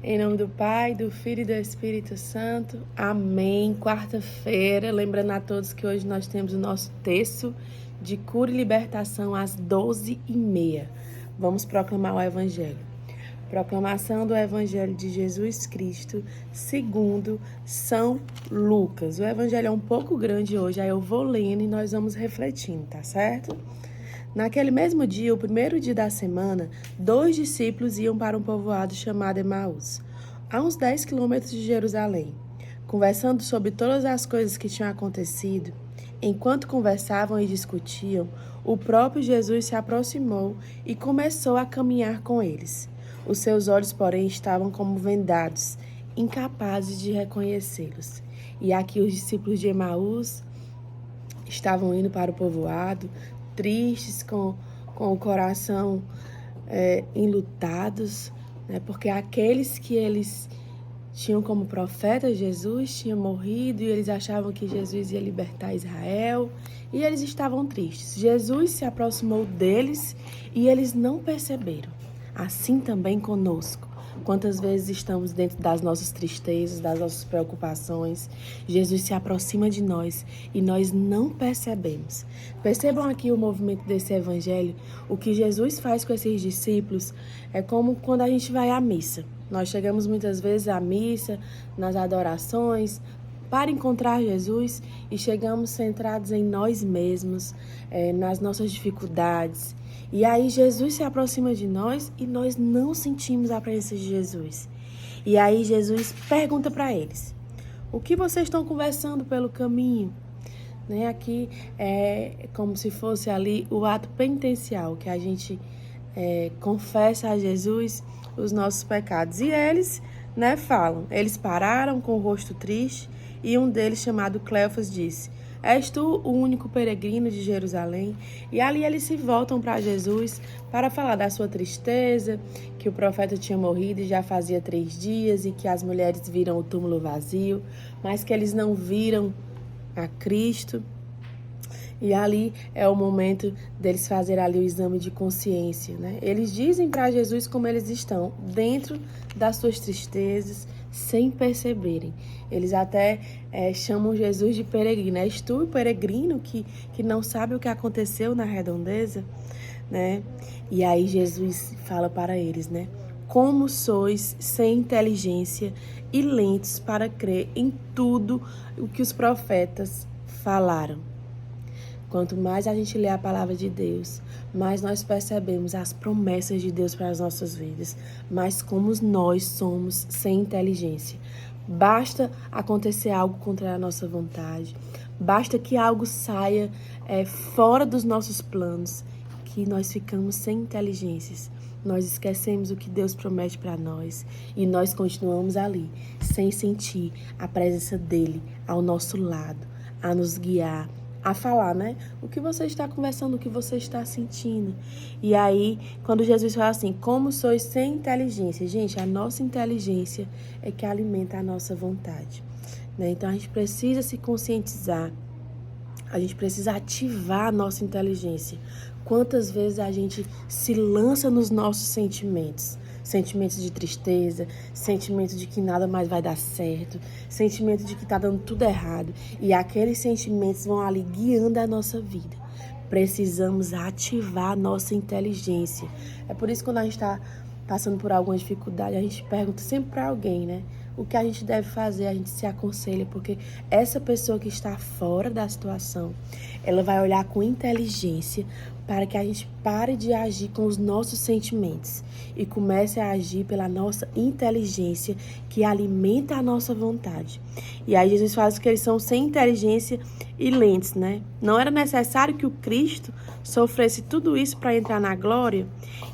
Em nome do Pai, do Filho e do Espírito Santo. Amém. Quarta-feira, lembrando a todos que hoje nós temos o nosso texto de cura e libertação às 12h30. Vamos proclamar o Evangelho. Proclamação do Evangelho de Jesus Cristo, segundo São Lucas. O Evangelho é um pouco grande hoje, aí eu vou lendo e nós vamos refletindo, tá certo? Naquele mesmo dia, o primeiro dia da semana, 2 discípulos iam para um povoado chamado Emaús, a uns 10 quilômetros de Jerusalém. Conversando sobre todas as coisas que tinham acontecido, enquanto conversavam e discutiam, o próprio Jesus se aproximou e começou a caminhar com eles. Os seus olhos, porém, estavam como vendados, incapazes de reconhecê-los. E aqui os discípulos de Emaús estavam indo para o povoado, tristes, com o coração enlutados, né? Porque aqueles que eles tinham como profeta Jesus tinha morrido e eles achavam que Jesus ia libertar Israel e eles estavam tristes. Jesus se aproximou deles e eles não perceberam. Assim também conosco. Quantas vezes estamos dentro das nossas tristezas, das nossas preocupações, Jesus se aproxima de nós e nós não percebemos. Percebam aqui o movimento desse evangelho. O que Jesus faz com esses discípulos é como quando a gente vai à missa. Nós chegamos muitas vezes à missa, nas adorações, para encontrar Jesus e chegamos centrados em nós mesmos, nas nossas dificuldades. E aí Jesus se aproxima de nós e nós não sentimos a presença de Jesus. E aí Jesus pergunta para eles: o que vocês estão conversando pelo caminho? Né? Aqui é como se fosse ali o ato penitencial, que a gente confessa a Jesus os nossos pecados. E eles falam. Eles pararam com o rosto triste e um deles, chamado Cleofas, disse: és tu o único peregrino de Jerusalém? E ali eles se voltam para Jesus para falar da sua tristeza, que o profeta tinha morrido e já fazia 3 dias e que as mulheres viram o túmulo vazio, mas que eles não viram a Cristo. E ali é o momento deles fazerem ali o exame de consciência, né? Eles dizem para Jesus como eles estão, dentro das suas tristezas, sem perceberem. Eles até chamam Jesus de peregrino. És tu o peregrino que não sabe o que aconteceu na redondeza? Né? E aí Jesus fala para eles, né? Como sois sem inteligência e lentos para crer em tudo o que os profetas falaram. Quanto mais a gente lê a palavra de Deus, mais nós percebemos as promessas de Deus para as nossas vidas, mas como nós somos sem inteligência. Basta acontecer algo contra a nossa vontade, basta que algo saia fora dos nossos planos, que nós ficamos sem inteligências. Nós esquecemos o que Deus promete para nós e nós continuamos ali, sem sentir a presença dele ao nosso lado, a nos guiar, a falar, né? O que você está conversando, o que você está sentindo. E aí, quando Jesus fala assim, como sois sem inteligência? Gente, a nossa inteligência é que alimenta a nossa vontade, né? Então, a gente precisa se conscientizar. A gente precisa ativar a nossa inteligência. Quantas vezes a gente se lança nos nossos sentimentos? Sentimentos de tristeza, sentimento de que nada mais vai dar certo, sentimento de que está dando tudo errado. E aqueles sentimentos vão ali guiando a nossa vida. Precisamos ativar a nossa inteligência. É por isso que quando a gente está passando por alguma dificuldade, a gente pergunta sempre para alguém, né? O que a gente deve fazer, a gente se aconselha, porque essa pessoa que está fora da situação, ela vai olhar com inteligência para que a gente pare de agir com os nossos sentimentos e comece a agir pela nossa inteligência, que alimenta a nossa vontade. E aí Jesus fala que eles são sem inteligência e lentos, né? Não era necessário que o Cristo sofresse tudo isso para entrar na glória?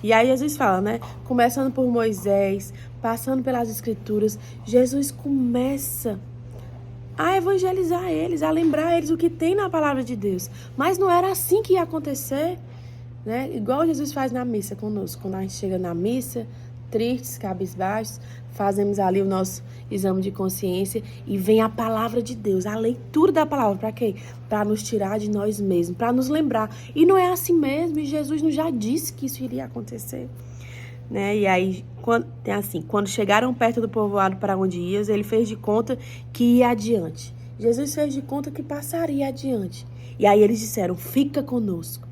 E aí Jesus fala, né? Começando por Moisés, passando pelas Escrituras, Jesus começa a evangelizar eles, a lembrar eles o que tem na palavra de Deus. Mas não era assim que ia acontecer, né? Igual Jesus faz na missa conosco. Quando a gente chega na missa, tristes, cabisbaixos, fazemos ali o nosso exame de consciência e vem a palavra de Deus, a leitura da palavra. Para quê? Para nos tirar de nós mesmos, para nos lembrar. E não é assim mesmo, e Jesus já disse que isso iria acontecer. né? E aí, quando chegaram perto do povoado para onde iam, ele fez de conta que ia adiante. Jesus fez de conta que passaria adiante. E aí eles disseram, fica conosco.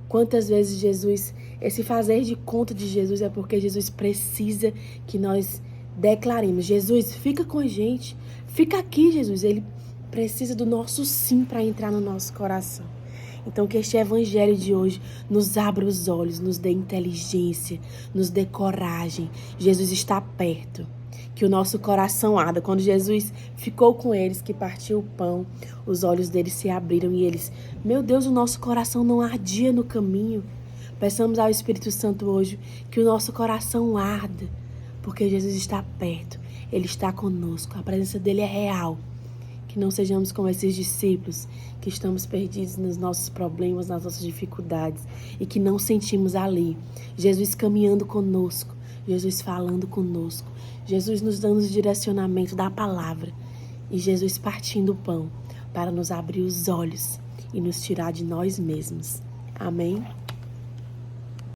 Quantas vezes esse fazer de conta de Jesus é porque Jesus precisa que nós declaremos, Jesus, fica com a gente, fica aqui, Jesus. Ele precisa do nosso sim para entrar no nosso coração. Então, que este evangelho de hoje nos abra os olhos, nos dê inteligência, nos dê coragem. Jesus está perto. Que o nosso coração arda. Quando Jesus ficou com eles, que partiu o pão, os olhos deles se abriram e eles, meu Deus, o nosso coração não ardia no caminho. Peçamos ao Espírito Santo hoje que o nosso coração arda, porque Jesus está perto, Ele está conosco, a presença dEle é real. Que não sejamos como esses discípulos, que estamos perdidos nos nossos problemas, nas nossas dificuldades, e que não sentimos ali Jesus caminhando conosco, Jesus falando conosco, Jesus nos dando o direcionamento da palavra, e Jesus partindo o pão para nos abrir os olhos e nos tirar de nós mesmos. Amém?